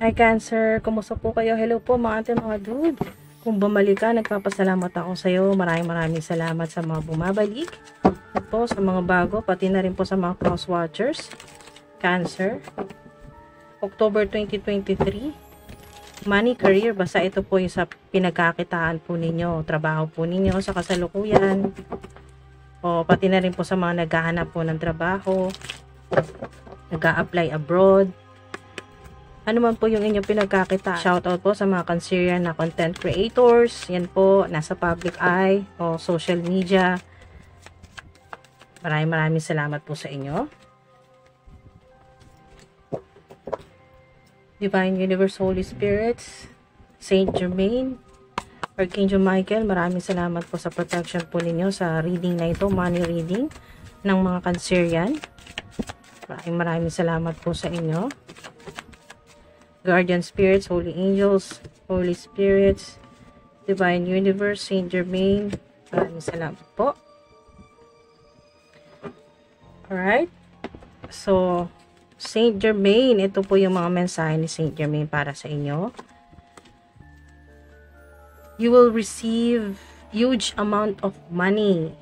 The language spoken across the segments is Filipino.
Hi Cancer, kumusta po kayo? Hello po mga dude. Kung bumalik ka, nagpapasalamat ako sa iyo. Maraming salamat sa mga bumabalik. At po sa mga bago, pati na rin po sa mga cross watchers. Cancer, October 2023. Money, career, basta ito po yung sa pinagkakitaan po ninyo, trabaho po ninyo sa kasalukuyan. O pati na rin po sa mga naghahanap po ng trabaho, nag-a-apply abroad. Ano man po yung inyong pinagkakita. Shoutout po sa mga Cancerian na content creators. Yan po, nasa public eye o social media. Maraming salamat po sa inyo. Divine Universe, Holy Spirits, Saint Germain, Archangel Michael, maraming salamat po sa protection po ninyo sa reading na ito, money reading ng mga Cancerian. Maraming salamat po sa inyo. Guardian Spirits, Holy Angels, Holy Spirits, Divine Universe, Saint Germain, maraming salamat po. Alright. So, Saint Germain, ito po yung mga mensahe ni Saint Germain para sa inyo. You will receive huge amount of money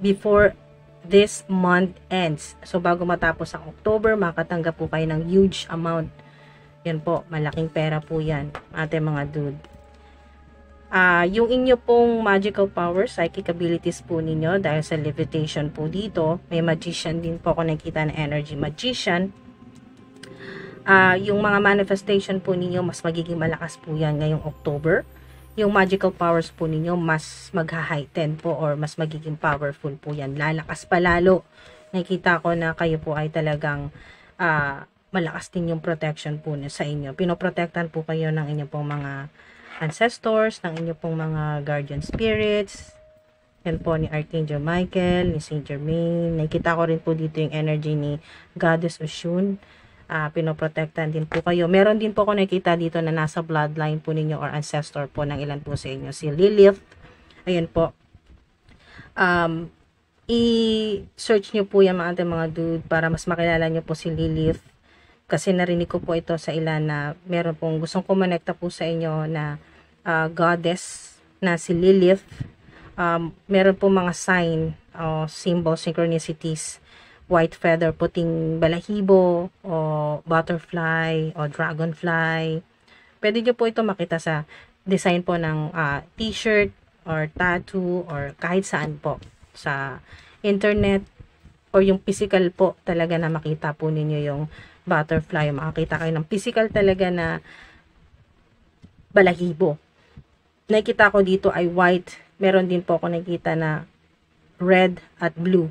before this month ends. So, bago matapos ang October, makatanggap po kayo ng huge amount. Yan po, malaking pera po yan, ating mga dude. Yung inyo pong magical powers, psychic abilities po ninyo, dahil sa levitation po dito, may magician din po ako nakita na energy magician. Yung mga manifestation po ninyo, mas magiging malakas po yan ngayong October. Yung magical powers po ninyo, mas magha-heighten po or mas magiging powerful po yan. Lalakas palalo. Nakita ko na kayo po ay talagang malakas din yung protection po sa inyo. Pinoprotektan po kayo ng inyong pong mga ancestors, ng inyong pong mga guardian spirits. Yan po ni Archangel Michael, ni Saint Germain. Nakita ko rin po dito yung energy ni Goddess Oshun. Pinoprotektan din po kayo. Meron din po ako nakita dito na nasa bloodline po ninyo or ancestor po ng ilan po sa inyo. Si Lilith. Ayan po. I-search nyo po yan mga dude para mas makilala nyo po si Lilith. Kasi narinig ko po ito sa ilan na meron pong gustong kumonekta po sa inyo na goddess na si Lilith. Meron po mga sign o symbol, synchronicities, white feather, puting balahibo, o butterfly, o dragonfly. Pwede nyo po ito makita sa design po ng t-shirt, or tattoo, or kahit saan po. Sa internet, or yung physical po talaga na makita po ninyo yung butterfly. Makakita kayo ng physical talaga na balahibo. Nakita ko dito ay white. Meron din po ako nakita na red at blue.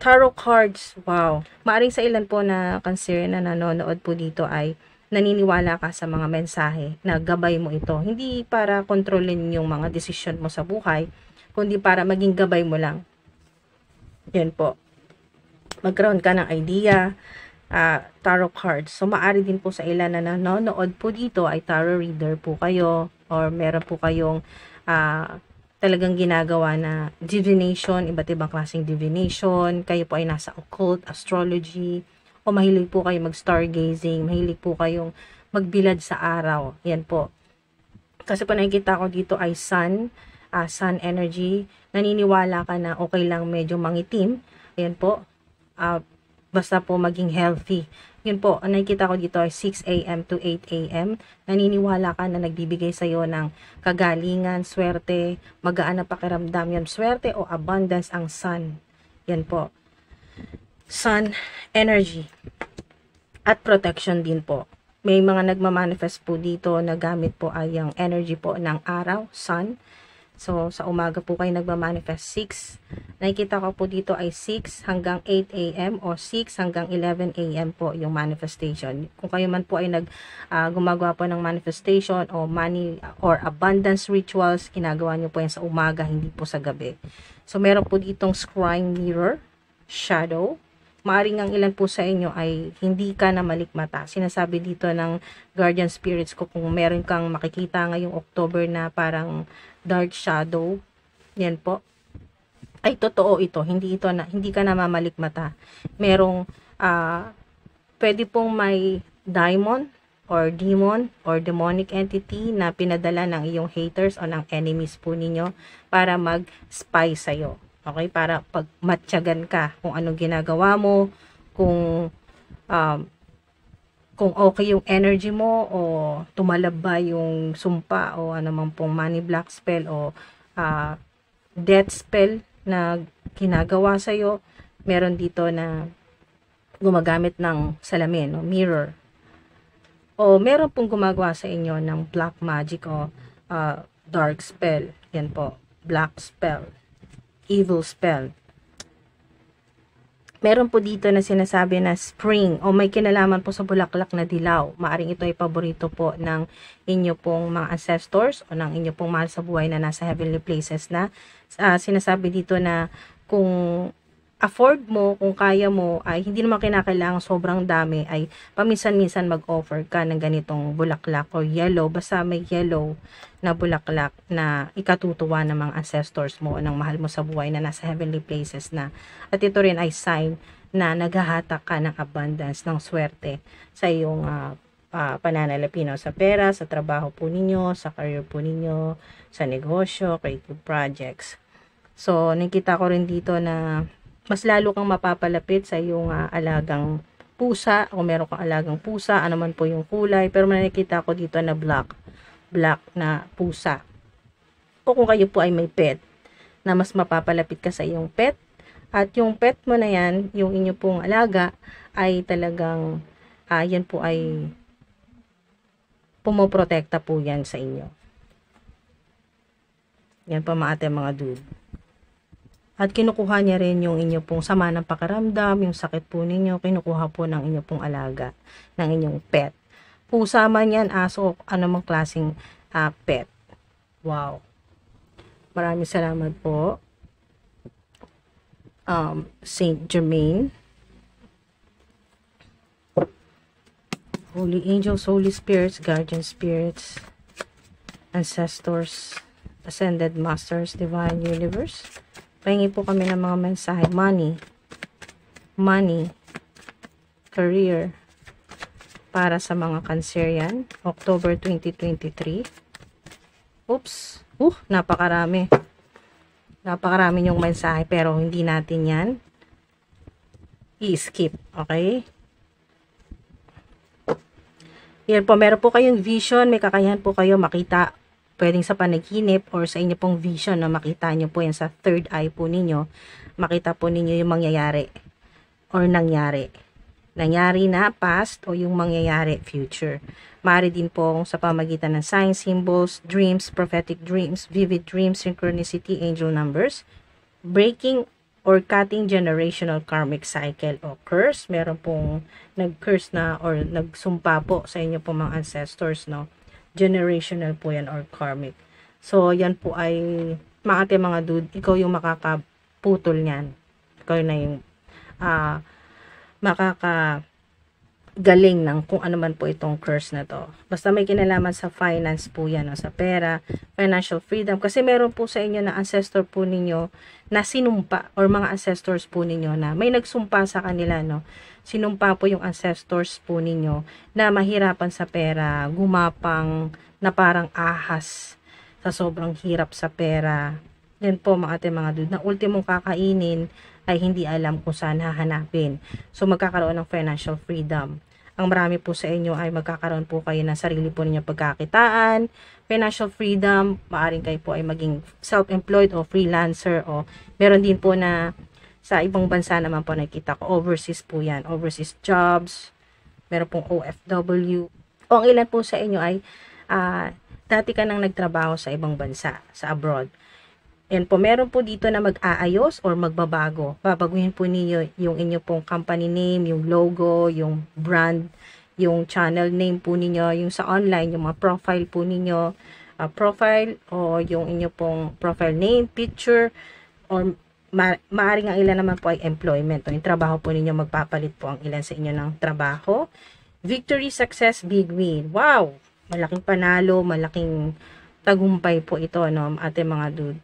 Tarot cards, wow. Maaring sa ilan po na Cancer na nanonood po dito ay naniniwala ka sa mga mensahe na gabay mo ito. Hindi para kontrolin yung mga desisyon mo sa buhay, kundi para maging gabay mo lang. Yan po. Magkaroon ka ng idea, tarot cards. So, maaari din po sa ilan na nanonood po dito ay tarot reader po kayo, or meron po kayong talagang ginagawa na divination, iba't ibang klaseng divination. Kayo po ay nasa occult, astrology, o mahilig po kayo mag-stargazing, mahilig po kayong magbilad sa araw. Yan po. Kasi po nakikita ko dito ay sun energy. Naniniwala ka na okay lang medyo mangitim. Ayan po. Basta po maging healthy. Yun po, ang nakikita ko dito ay 6 a.m. to 8 a.m. Naniniwala ka na nagbibigay sa'yo ng kagalingan, swerte, magaan na pakiramdam. Yan, swerte o abundance ang sun. Yan po. Sun energy. At protection din po. May mga nagmamanifest po dito na gamit po ay yung energy po ng araw, sun. So, sa umaga po kayo nagmamanifest 6. Nakikita ko po dito ay 6 hanggang 8 a.m. o 6 hanggang 11 a.m. po yung manifestation. Kung kayo man po ay gumagawa po ng manifestation o money or abundance rituals, ginagawa nyo po yan sa umaga, hindi po sa gabi. So, meron po ditong scrying mirror, shadow. Maaring ang ilan po sa inyo ay hindi ka na malikmata. Sinasabi dito ng guardian spirits ko, kung meron kang makikita ngayong October na parang dark shadow, yan po, ay totoo ito. Hindi ka na mamalikmata. Merong pwede pong may diamond or demon or demonic entity na pinadala ng iyong haters o ng enemies po ninyo para mag-spy sa'yo. Okay? Para pag matyagan ka kung anong ginagawa mo, um, kung okay yung energy mo o tumalab ba yung sumpa o anumang pong money block spell o death spell na ginagawa sa'yo. Meron dito na gumagamit ng salamin o mirror. O meron pong gumagawa sa inyo ng black magic o dark spell. Yan po, black spell, evil spell. Meron po dito na sinasabi na spring o may kinalaman po sa bulaklak na dilaw. Maaring ito ay paborito po ng inyo pong mga ancestors o ng inyo pong mahal sa buhay na nasa heavenly places na. Sinasabi dito na kung afford mo, kung kaya mo, ay hindi naman kinakailangan sobrang dami, ay paminsan-minsan mag-offer ka ng ganitong bulaklak o yellow, basta may yellow na bulaklak na ikatutuwa ng mga ancestors mo o ng mahal mo sa buhay na nasa heavenly places na. At ito rin ay sign na naghahatak ka ng abundance, ng swerte sa iyong pananalapi, no? Sa pera, sa trabaho po ninyo, sa career po ninyo, sa negosyo, creative projects. So, nakita ko rin dito na mas lalo kang mapapalapit sa iyong alagang pusa o meron kang alagang pusa, ano man po yung kulay, pero nakikita ko dito na black na pusa. O kung kayo po ay may pet, na mas mapapalapit ka sa iyong pet, at yung pet mo na yan, yung inyo pong alaga, ay talagang, yan po ay pumoprotekta po yan sa inyo. Yan po mga dude. At kinukuha niya rin yung inyo pong sama ng pakiramdam, yung sakit po ninyo, kinukuha po ng inyo pong alaga, ng inyong pet. Pusa man yan, aso, anumang klaseng pet. Wow. Maraming salamat po. Saint Germain. Holy angels, holy spirits, guardian spirits, ancestors, ascended masters, divine universe. Pahingi po kami ng mga mensahe. Money, career, para sa mga Cancerian, October 2023. Oops! Napakarami. Napakarami yung mensahe, pero hindi natin yan i-skip. Okay? Here po, meron po kayong vision, may kakayahan po kayo makita, pwedeng sa panaginip or sa inyo pong vision na makita nyo po yan sa third eye po ninyo, makita po ninyo yung mangyayari or nangyari na past o yung mangyayari future. Maaari din po sa pamagitan ng signs, symbols, dreams, prophetic dreams, vivid dreams, synchronicity, angel numbers, breaking or cutting generational karmic cycle o curse. Meron pong nag-curse na or nagsumpa po sa inyo po mga ancestors, no? Generational po yan or karmic. So, yan po ay mga dude, ikaw yung makakaputol niyan. Ikaw na yung makakagaling ng kung ano man po itong curse na to. Basta may kinalaman sa finance po yan, no? Sa pera, financial freedom. Kasi meron po sa inyo na ancestor po ninyo na sinumpa or mga ancestors po ninyo na may nagsumpa sa kanila, no? Sinumpa po yung ancestors po ninyo na mahirapan sa pera, gumapang na parang ahas sa sobrang hirap sa pera. Yan po mga dude, na ultimong kakainin ay hindi alam kung saan hahanapin. So magkakaroon ng financial freedom. Ang marami po sa inyo ay magkakaroon po kayo ng sarili po ninyo pagkakitaan, financial freedom, maaring kayo po ay maging self-employed o freelancer o meron din po na sa ibang bansa naman po nakikita ko, overseas po yan, overseas jobs, meron pong OFW. O ang ilan po sa inyo ay dati ka nang nagtrabaho sa ibang bansa, sa abroad. Yan po, meron po dito na mag-aayos or magbabago. Babaguhin po niyo yung inyo pong company name, yung logo, yung brand, yung channel name po ninyo, yung sa online, yung mga profile po ninyo, profile o yung inyo pong profile name, picture, or maaring ang ilan naman po ay employment. O yung trabaho po ninyo, magpapalit po ang ilan sa inyo ng trabaho. Victory, success, big win. Wow! Malaking panalo, malaking tagumpay po ito, no, ating mga dude.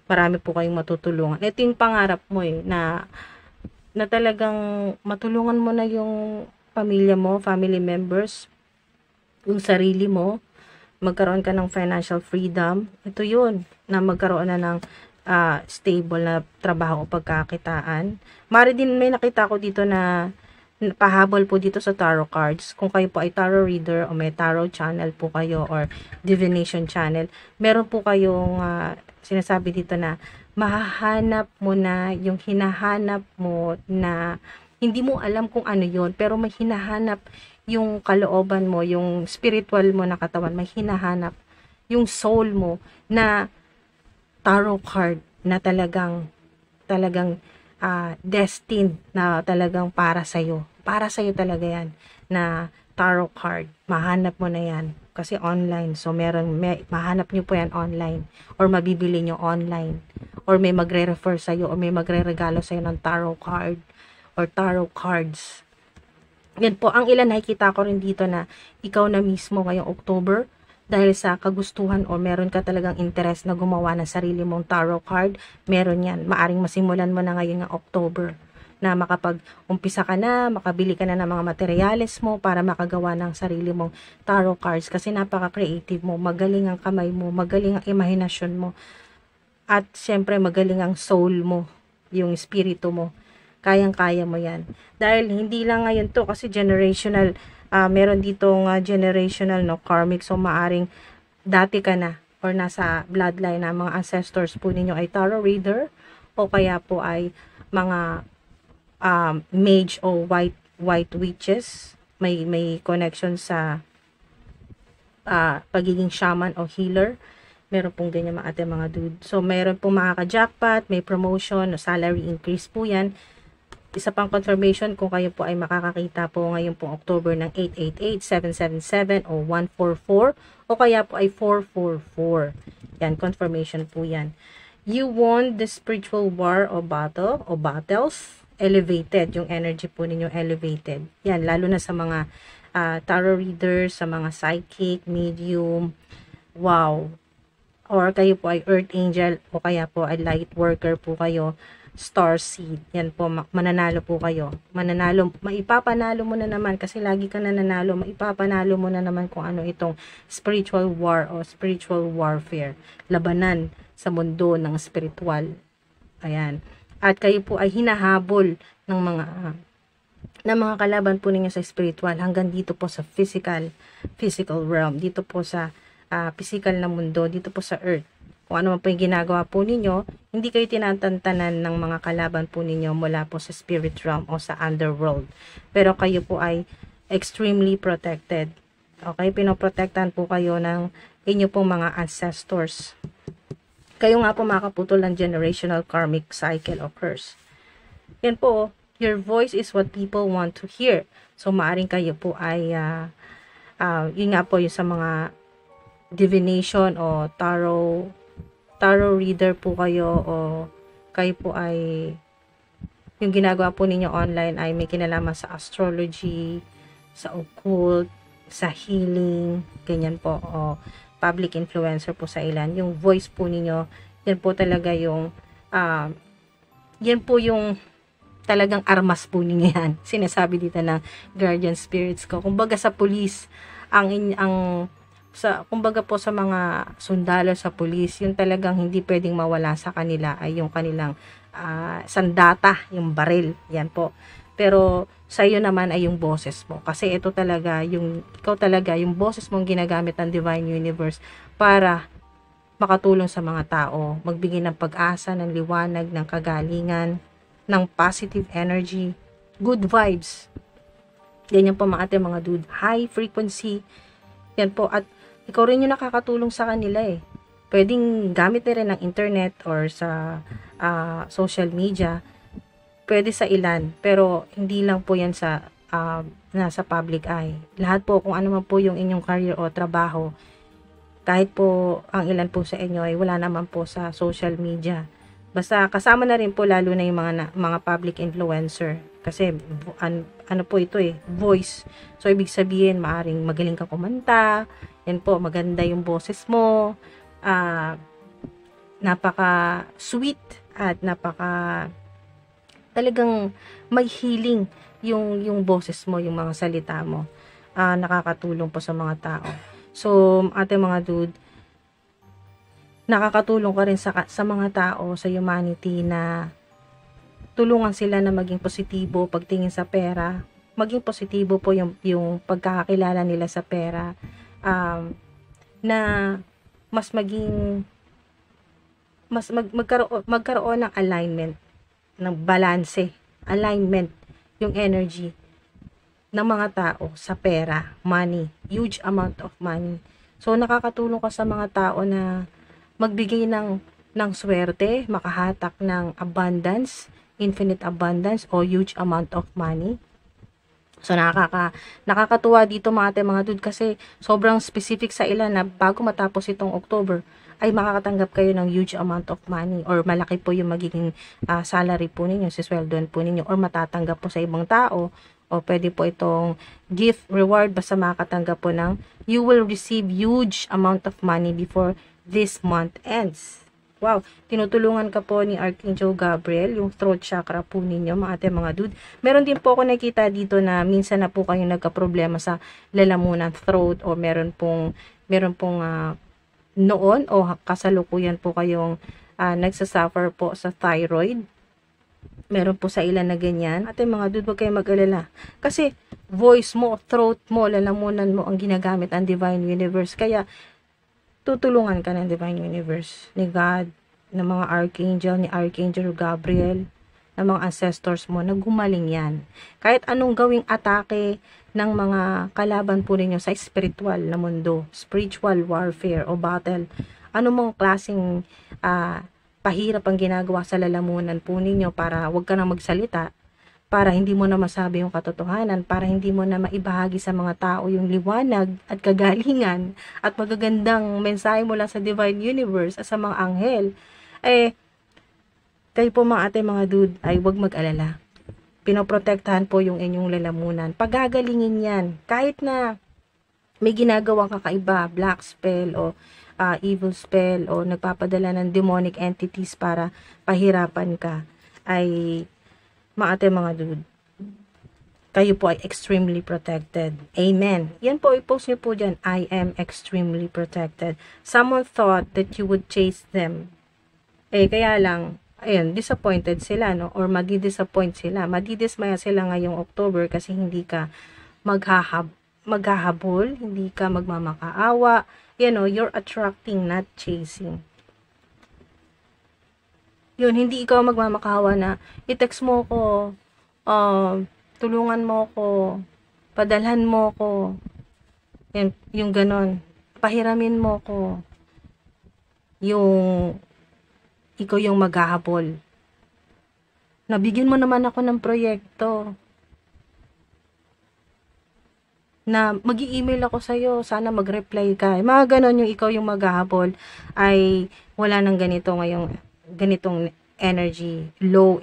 Marami po kayong matutulungan. Ito yung pangarap mo na talagang matulungan mo na yung pamilya mo, family members. yung sarili mo, magkaroon ka ng financial freedom. Ito yun, na magkaroon na ng stable na trabaho o pagkakitaan. Mari din may nakita ko dito na pahabol po dito sa tarot cards. Kung kayo po ay tarot reader o may tarot channel po kayo or divination channel, meron po kayong sinasabi dito na mahahanap mo na yung hinahanap mo na hindi mo alam kung ano yon, pero may hinahanap yung kalooban mo, yung spiritual mo na katawan, may hinahanap yung soul mo na tarot card na talagang destined na talagang para sa'yo. Para sa'yo talaga yan na tarot card. Mahanap mo na yan. Kasi online. So, mahanap nyo po yan online. Or mabibili nyo online. Or may magre-refer sa'yo. Or may magre-regalo sa'yo ng tarot card. Or tarot cards. Yan po. Ang ilan nakikita ko rin dito na ikaw na mismo ngayong October, dahil sa kagustuhan o meron ka talagang interest na gumawa ng sarili mong tarot card, meron yan. Maaring masimulan mo na ngayon ng October na makapag-umpisa ka na, makabili ka na ng mga materyales mo para makagawa ng sarili mong tarot cards kasi napaka-creative mo, magaling ang kamay mo, magaling ang imahinasyon mo, at syempre magaling ang soul mo, yung espiritu mo. Kayang-kaya mo yan. Dahil hindi lang ngayon to kasi generational, meron ditong generational no karmic, so maaring dati ka na or nasa bloodline na mga ancestors po ninyo ay tarot reader o kaya po ay mga mage o white witches, may connection sa pagiging shaman o healer. Meron pong ganyan mga ating mga dude. So meron pong makaka-jackpot, may promotion o salary increase po yan. Isa pang confirmation kung kayo po ay makakakita po ngayon pong October ng 888, 777 o 144 o kaya po ay 444. Yan, confirmation po yan. You won the spiritual war o battle o battles. Elevated, yung energy po ninyo elevated. Yan, lalo na sa mga tarot readers, sa mga psychic, medium. Wow. Or kayo po ay earth angel o kaya po ay light worker po kayo. Star seed. Yan po, mananalo po kayo. Mananalo, maipapanalo mo na naman kasi lagi ka nananalo, maipapanalo mo na naman kung ano itong spiritual war o spiritual warfare. Labanan sa mundo ng spiritual. Ayan. At kayo po ay hinahabol ng mga kalaban po ninyo sa spiritual hanggang dito po sa physical realm. Dito po sa physical na mundo, dito po sa earth. Kung ano man po yung ginagawa po ninyo, hindi kayo tinatantanan ng mga kalaban po ninyo mula po sa spirit realm o sa underworld. Pero kayo po ay extremely protected. Okay? Pinoprotektahan po kayo ng inyo pong mga ancestors. Kayo nga po makaputol ng generational karmic cycle o curse. Yan po, your voice is what people want to hear. So, maaring kayo po ay, yun nga po yung sa mga divination o tarot reader po kayo o kayo po ay yung ginagawa po ninyo online ay may kinalaman sa astrology, sa occult, sa healing, ganyan po, o public influencer po sa ilan. Yung voice po ninyo, yan po talaga yung yan po yung talagang armas po ninyo yan. Sinasabi dito ng guardian spirits ko. Kumbaga sa police, kumbaga po sa mga sundalo sa pulis, yung talagang hindi pwedeng mawala sa kanila ay yung kanilang sandata, yung baril, yan po. Pero sa iyo naman ay yung boses mo. Kasi ito talaga, ikaw talaga, yung boses mong ginagamit ng Divine Universe para makatulong sa mga tao, magbigay ng pag-asa, ng liwanag, ng kagalingan, ng positive energy, good vibes. Yan yung po mga dude, high frequency. Yan po, at ikaw rin yung nakakatulong sa kanila eh. Pwedeng gamit na rin ng internet or sa social media. Pwede sa ilan, pero hindi lang po yan sa nasa public eye. Lahat po, kung ano man po yung inyong career o trabaho, kahit po ang ilan po sa inyo ay wala naman po sa social media. Basta kasama na rin po lalo na yung mga public influencer. Kasi ano po ito eh, voice. So ibig sabihin, maaring magaling ka kumanta, yan po, maganda yung boses mo, napaka sweet at napaka talagang may healing yung boses mo, yung mga salita mo. nakakatulong po sa mga tao. So, ating mga dude, nakakatulong ka rin sa mga tao, sa humanity, na tulungan sila na maging positibo pagtingin sa pera. Maging positibo po yung pagkakakilala nila sa pera. Na mas magkaroon ng alignment, ng balanse, alignment, yung energy ng mga tao sa pera, money, huge amount of money. So, nakakatulong ka sa mga tao na magbigay ng swerte, makahatak ng abundance, infinite abundance, o huge amount of money. So, nakakatuwa dito mga dude, kasi sobrang specific sa ilan na bago matapos itong October, ay makakatanggap kayo ng huge amount of money, or malaki po yung magiging salary po ninyo, sisweldoan po ninyo, or matatanggap po sa ibang tao, o pwede po itong gift, reward, basta makakatanggap po ng you will receive huge amount of money before this month ends. Wow, tinutulungan ka po ni Archangel Gabriel, yung throat chakra po ninyo, mga dude. Meron din po ako nakita dito na minsan na po kayong nagka-problema sa lalamunan, throat, o meron pong noon o kasalukuyan po kayong nagsasuffer po sa thyroid. Meron po sa ilan na ganyan. Mga dude, wag kayong mag-alala. Kasi voice mo, throat mo, lalamunan mo ang ginagamit ang Divine Universe. Kaya tutulungan ka ng Divine Universe, ni God, ng mga Archangel, ni Archangel Gabriel, ng mga ancestors mo, na gumaling yan. Kahit anong gawing atake ng mga kalaban po ninyo sa spiritual na mundo, spiritual warfare o battle, anumang klaseng pahirap ang ginagawa sa lalamunan po ninyo, para wag ka na magsalita, para hindi mo na masabi yung katotohanan, para hindi mo na maibahagi sa mga tao yung liwanag at kagalingan at magagandang mensahe mula sa Divine Universe at sa mga anghel, kayo po mga dude, ay wag mag-alala. Pinoprotektahan po yung inyong lalamunan. Pagagalingin yan. Kahit na may ginagawang kakaiba, black spell o evil spell, o nagpapadala ng demonic entities para pahirapan ka, ay mga dude, kayo po ay extremely protected. Amen. Yan po, i-post nyo po dyan, I am extremely protected. Someone thought that you would chase them. Kaya lang, ayun, disappointed sila, no? Or madi-disappoint sila. Madidismaya sila ngayong October kasi hindi ka maghahabol, hindi ka magmamakaawa. You're attracting, not chasing. Yun, hindi ikaw magmamakawa na i-text mo ko, tulungan mo ko, padalhan mo ko, yung ganon, pahiramin mo ko, yung ikaw yung maghahabol. Nabigyan mo naman ako ng proyekto, na mag-i-email ako sa'yo, sana mag-reply ka. Mga ganon, yung ikaw yung maghahabol, ay wala nang ganitong energy, low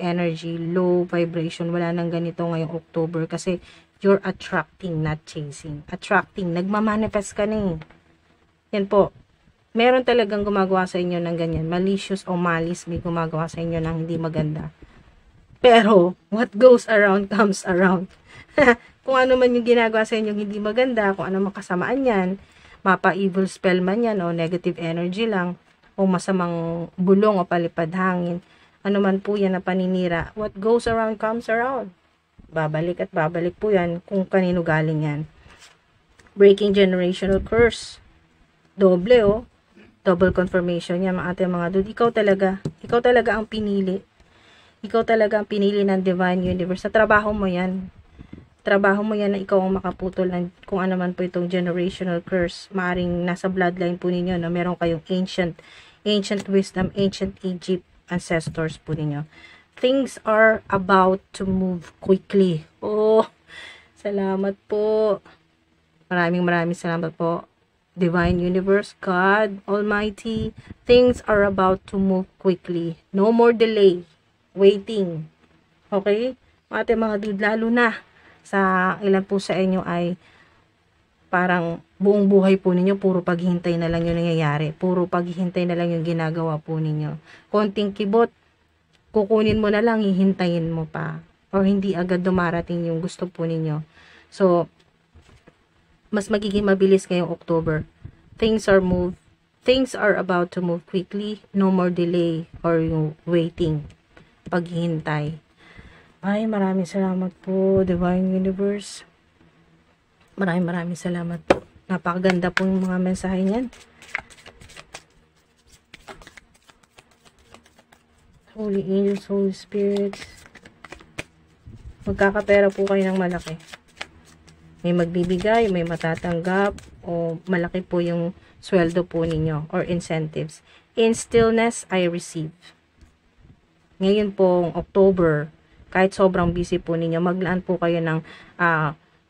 vibration, wala nang ganito ngayong October, kasi you're attracting, not chasing. Attracting, nagmamanifest ka na Yan po, meron talagang gumagawa sa inyo ng ganyan, malicious o malice, may gumagawa sa inyo ng hindi maganda. Pero, what goes around comes around. Kung ano man yung ginagawa sa inyo hindi maganda, kung ano man kasamaan yan, mapa-evil spell man yan, o negative energy lang, o masamang bulong o palipad hangin, ano man po yan na paninira, what goes around comes around. Babalik at babalik po yan kung kanino galing yan. Breaking generational curse. Double confirmation yan mga dude. Ikaw talaga ang pinili. Ikaw talaga ang pinili ng Divine Universe. Sa trabaho mo yan na ikaw ang makaputol ng kung ano man po itong generational curse. Maaring nasa bloodline po ninyo na meron kayong ancient wisdom, ancient Egypt ancestors po ninyo. Things are about to move quickly. Salamat po. Maraming salamat po. Divine Universe, God Almighty, things are about to move quickly. No more delay. Waiting. Okay? Mga dude, lalo na sa ilan po sa inyo ay parang buong buhay po ninyo, puro paghihintay na lang yung nangyayari. Puro paghihintay na lang yung ginagawa po ninyo. Konting kibot, kukunin mo na lang, hihintayin mo pa. Or hindi agad dumarating yung gusto po ninyo. So, mas magiging mabilis ngayong October. Things are about to move quickly. No more delay or yung waiting, paghihintay. Ay, maraming salamat po, Divine Universe. Maraming salamat po. Napakaganda po yung mga mensahe niyan. Holy Angels, Holy Spirits. Magkakapera po kayo ng malaki. May magbibigay, may matatanggap, o malaki po yung sweldo po ninyo or incentives. In stillness, I receive. Ngayon pong October, kahit sobrang busy po ninyo, maglaan po kayo ng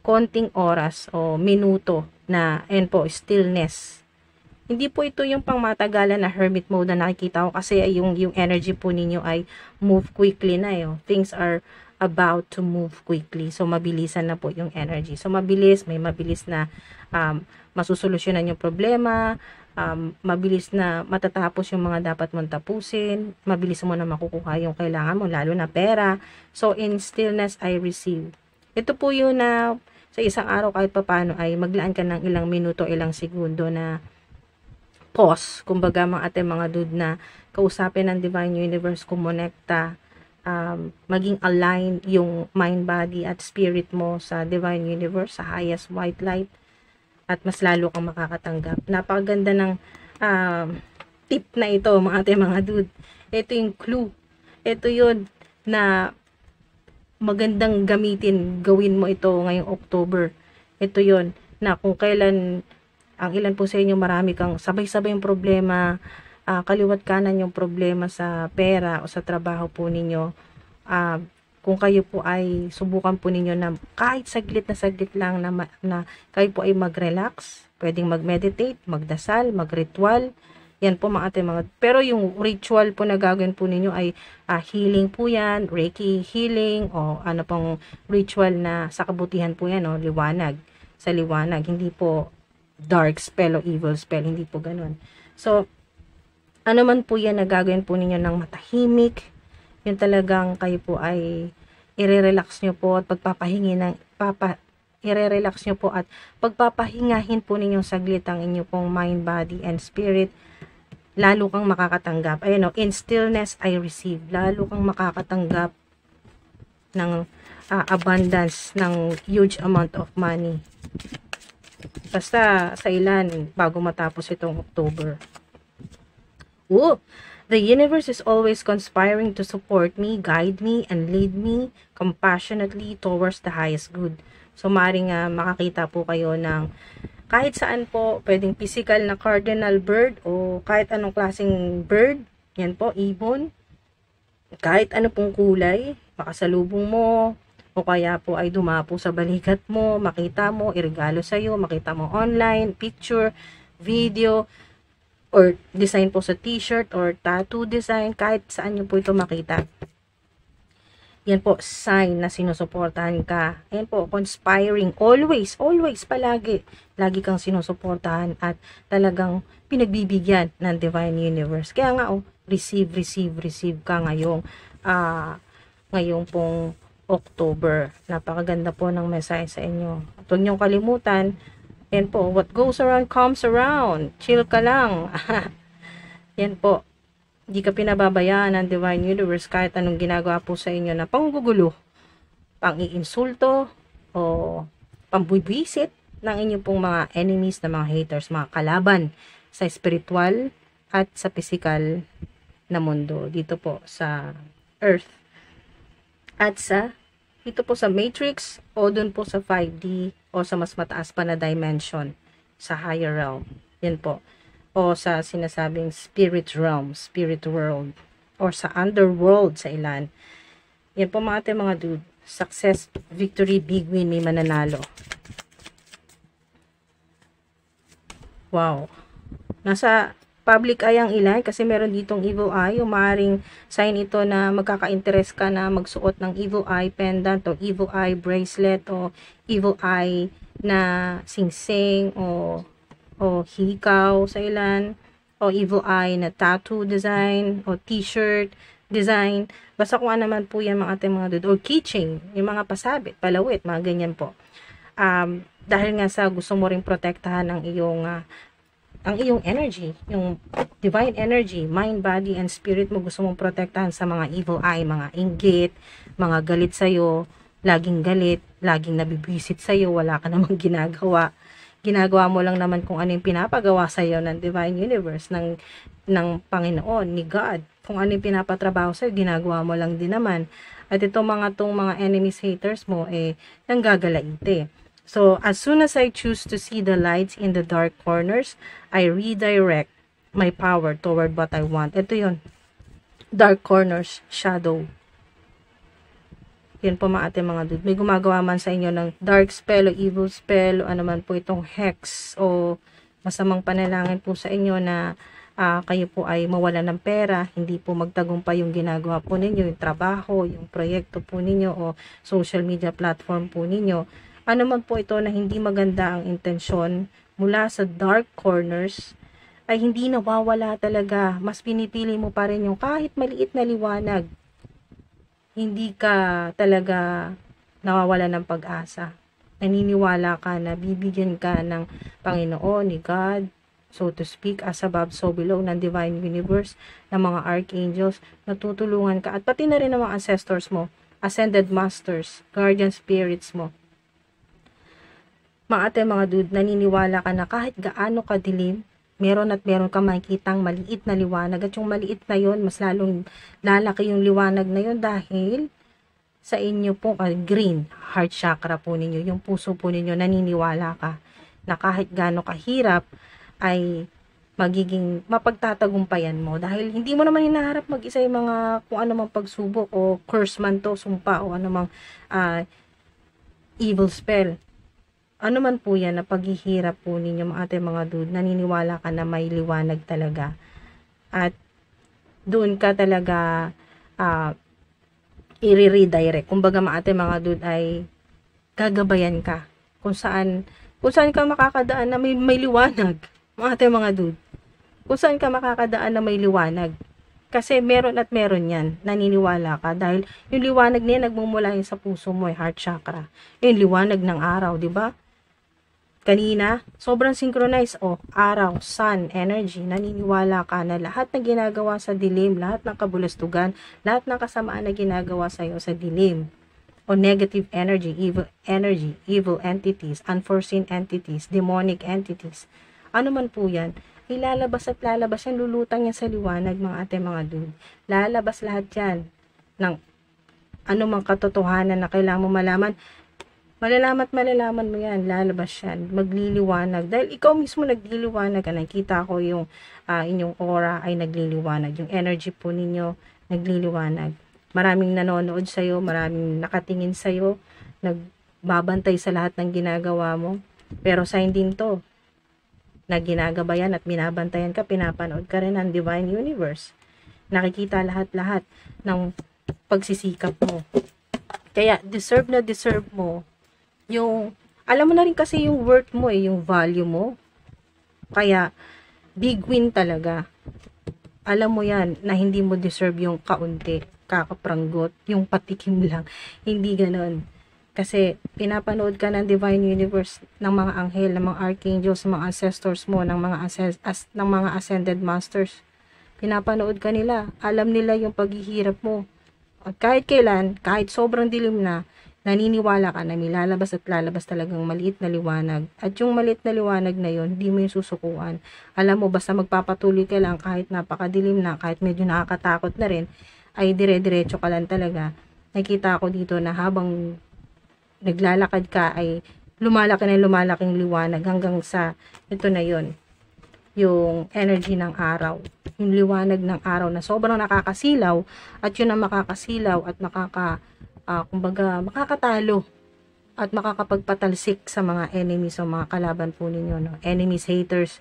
konting oras o minuto na, and po, stillness. Hindi po ito yung pangmatagalan na hermit mode na nakikita ko, kasi yung energy po ninyo ay move quickly na yun. Things are about to move quickly. So, mabilisan na po yung energy. So, mabilis, may mabilis na masusolusyonan yung problema, mabilis na matatapos yung mga dapat mong tapusin, mabilis mo na makukuha yung kailangan mo, lalo na pera. So, in stillness, I receive. Ito po yun na sa isang araw kahit papano ay maglaan ka ng ilang minuto, ilang segundo na pause. Kumbaga mga dude na kausapin ng Divine Universe, kumonekta, maging align yung mind, body, at spirit mo sa Divine Universe, sa highest white light, at mas lalo kang makakatanggap. Napakaganda ng tip na ito, mga dude. Ito yung clue. Ito yun na magandang gamitin, gawin mo ito ngayong October. Ito yun na kung kailan, ang ilan po sa inyo, marami kang sabay-sabay yung problema, kaliwat kanan yung problema sa pera o sa trabaho po ninyo. Kung kayo po ay subukan po ninyo na kahit saglit lang na kayo po ay mag-relax, pwedeng mag-meditate, magdasal, mag-ritual. Yan po pero yung ritual po na gagawin po ninyo ay healing po yan, Reiki healing, o ano pong ritual na sa kabutihan po yan, liwanag, sa liwanag, hindi po dark spell o evil spell, hindi po ganun. So, ano man po yan na gagawin po ninyo ng matahimik, yung talagang kayo po ay i-relax nyo po at i-relax nyo po at pagpapahingahin po ninyong saglit ang inyo pong mind, body, and spirit, lalo kang makakatanggap. Ayun, in stillness, I receive. Lalo kang makakatanggap ng abundance, ng huge amount of money. Basta sa ilan, bago matapos itong October. The universe is always conspiring to support me, guide me, and lead me compassionately towards the highest good. So, maaaring makakita po kayo ng kahit saan po, pwedeng physical na cardinal bird o kahit anong klaseng bird. Yan po, ibon. Kahit ano pong kulay, makasalubong mo, o kaya po ay dumapo sa balikat mo, makita mo, irigalo sa'yo, makita mo online, picture, video, or design po sa t-shirt or tattoo design, kahit saan nyo po ito makita. Yan po, sign na sinusuportahan ka. Yan po, conspiring. Always palagi. Lagi kang sinusuportahan at talagang pinagbibigyan ng Divine Universe. Kaya nga, receive ka ngayong pong October. Napakaganda po ng mensahe sa inyo. At huwag niyong kalimutan, yan po, what goes around comes around. Chill ka lang. Yan po. Hindi ka pinababayaan ng Divine Universe kahit anong ginagawa po sa inyo na panggugulo, pang-iinsulto, o pambubwisit ng inyong pong mga enemies, na mga haters, mga kalaban sa spiritual at sa physical na mundo. Dito po sa Earth. At dito po sa Matrix, o dun po sa 5D, o sa mas mataas pa na dimension, sa higher realm. Yan po. O sa sinasabing spirit realm, spirit world, or sa underworld sa ilan. Yan po mga dude. Success, victory, big win, may mananalo. Wow. Nasa public eye ang ilan kasi meron ditong evil eye. Yung maaaring sign ito na magkaka-interest ka na magsuot ng evil eye pendant o evil eye bracelet o evil eye na singsing o hikaw sa ilan, o evil eye na tattoo design, o t-shirt design, basta kung ano naman po yan mga dude, o keychain, yung mga pasabit, palawit, mga ganyan po. Dahil nga sa gusto mo ring protektahan ang iyong energy, yung divine energy, mind, body, and spirit mo, gusto mong protektahan sa mga evil eye, mga inggit, mga galit sa'yo, laging galit, laging nabibwisit sa'yo, wala ka namang ginagawa. Ginagawa mo lang naman kung ano yung pinapagawa sa'yo ng divine universe, ng Panginoon, ni God. Kung ano yung pinapatrabaho sa'yo, ginagawa mo lang din naman. At itong mga enemies, haters mo, nanggagalaite. So, as soon as I choose to see the lights in the dark corners, I redirect my power toward what I want. Ito yun. Dark corners, shadow. Yun po mga ate mga dude. May gumagawa man sa inyo ng dark spell o evil spell o ano man po itong hex o masamang panalangin po sa inyo na kayo po ay mawala ng pera, hindi po magtagumpay yung ginagawa po ninyo, yung trabaho, yung proyekto po ninyo o social media platform po ninyo. Ano man po ito na hindi maganda ang intensyon mula sa dark corners ay hindi nawawala talaga. Mas pinipili mo pa rin yung kahit maliit na liwanag. Hindi ka talaga nawawala ng pag-asa. Naniniwala ka na bibigyan ka ng Panginoon, ni God, so to speak, as above, so below, ng divine universe, ng mga archangels, natutulungan ka. At pati na rin ng mga ancestors mo, ascended masters, guardian spirits mo. Mga ate, mga dude, naniniwala ka na kahit gaano kadilim, meron ka makikitang maliit na liwanag. At yung maliit na yon, mas lalong lalaki yung liwanag na yon dahil sa inyo po, green, heart chakra po ninyo, yung puso po ninyo, naniniwala ka na kahit gaano kahirap, ay magiging mapagtatagumpayan mo. Dahil hindi mo naman hinaharap mag-isa yung mga kung ano mang pagsubok o curse man to, sumpa o ano mang evil spell. Ano man po yan na paghihirap po ninyo mga ate mga dude, naniniwala ka na may liwanag talaga. At doon ka talaga i-redirect. Kumbaga mga ate mga dude ay gagabayan ka. Kung saan ka makakadaan na may liwanag. Mga ate mga dude. Kung saan ka makakadaan na may liwanag. Kasi meron at meron yan. Naniniwala ka. Dahil yung liwanag niya nagmumula yun sa puso mo, heart chakra. Yung liwanag ng araw, di ba? Kanina, sobrang synchronized, araw, sun, energy, naniniwala ka na lahat na ginagawa sa dilim, lahat ng kabulastugan, lahat ng kasamaan na ginagawa sa iyo sa dilim, o negative energy, evil entities, unforeseen entities, demonic entities, ano man po yan, ilalabas at lalabas yan, lulutang yan sa liwanag mga ate mga dude. Lalabas lahat yan ng anumang katotohanan na kailangan mo malaman. Malalaman mo yan, lalabas yan, magliliwanag. Dahil ikaw mismo nagliliwanag, nakita ko yung inyong aura ay nagliliwanag. Yung energy po ninyo, nagliliwanag. Maraming nanonood sa'yo, maraming nakatingin sa'yo, nagbabantay sa lahat ng ginagawa mo. Pero sign din to, na ginagabayan at binabantayan ka, pinapanood ka rin ng divine universe. Nakikita lahat-lahat ng pagsisikap mo. Kaya, deserve mo yung, alam mo na rin kasi yung worth mo yung value mo. Kaya, big win talaga. Alam mo yan, na hindi mo deserve yung kaunti, kakaprangot, yung patikim lang. Hindi ganon. Kasi, pinapanood ka ng divine universe, ng mga anghel, ng mga archangels, ng mga ancestors mo, ng mga ascended masters. Pinapanood ka nila. Alam nila yung paghihirap mo. At kahit kailan, kahit sobrang dilim na, naniniwala ka na may lalabas at lalabas talagang maliit na liwanag. At yung maliit na liwanag na yon, hindi mo yung susukuan. Alam mo, basta magpapatuloy ka lang kahit napakadilim na, kahit medyo nakakatakot na rin, ay dire-diretso ka lang talaga. Nakita ko dito na habang naglalakad ka ay lumalaking liwanag hanggang sa ito na yon, yung energy ng araw. Yung liwanag ng araw na sobrang nakakasilaw at yun ang makakasilaw at kumbaga makakatalo at makakapagpatalsik sa mga enemies o mga kalaban po ninyo, no? Enemies, haters,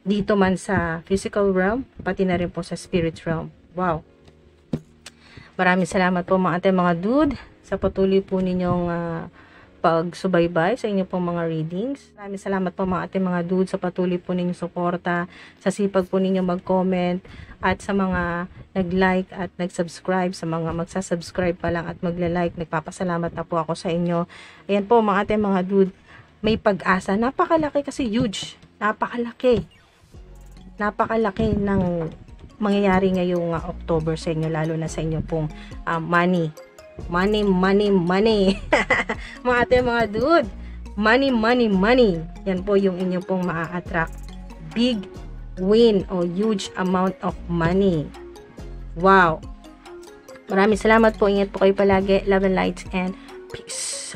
dito man sa physical realm, pati na rin po sa spirit realm. Wow! Maraming salamat po mga ate, mga dude, sa patuloy po ninyong pagsubaybay sa inyo pong mga readings. Maraming salamat po mga ate, mga dude, sa patuloy po ninyong suporta, sa sipag po ninyo mag-comment, at sa mga nag-like at nag-subscribe, sa mga magsasubscribe pa lang at magla-like, nagpapasalamat na po ako sa inyo. Ayan po mga ate, mga dude, may pag-asa. Napakalaki kasi huge. Napakalaki. Napakalaki ng mangyayari ngayong October sa inyo, lalo na sa inyo pong money. Money, money, money. Mga ate, mga dude. Money, money, money. Yan po yung inyo pong maa-attract. Big win o huge amount of money. Wow. Maraming salamat po. Ingat po kayo palagi. Love and lights and peace.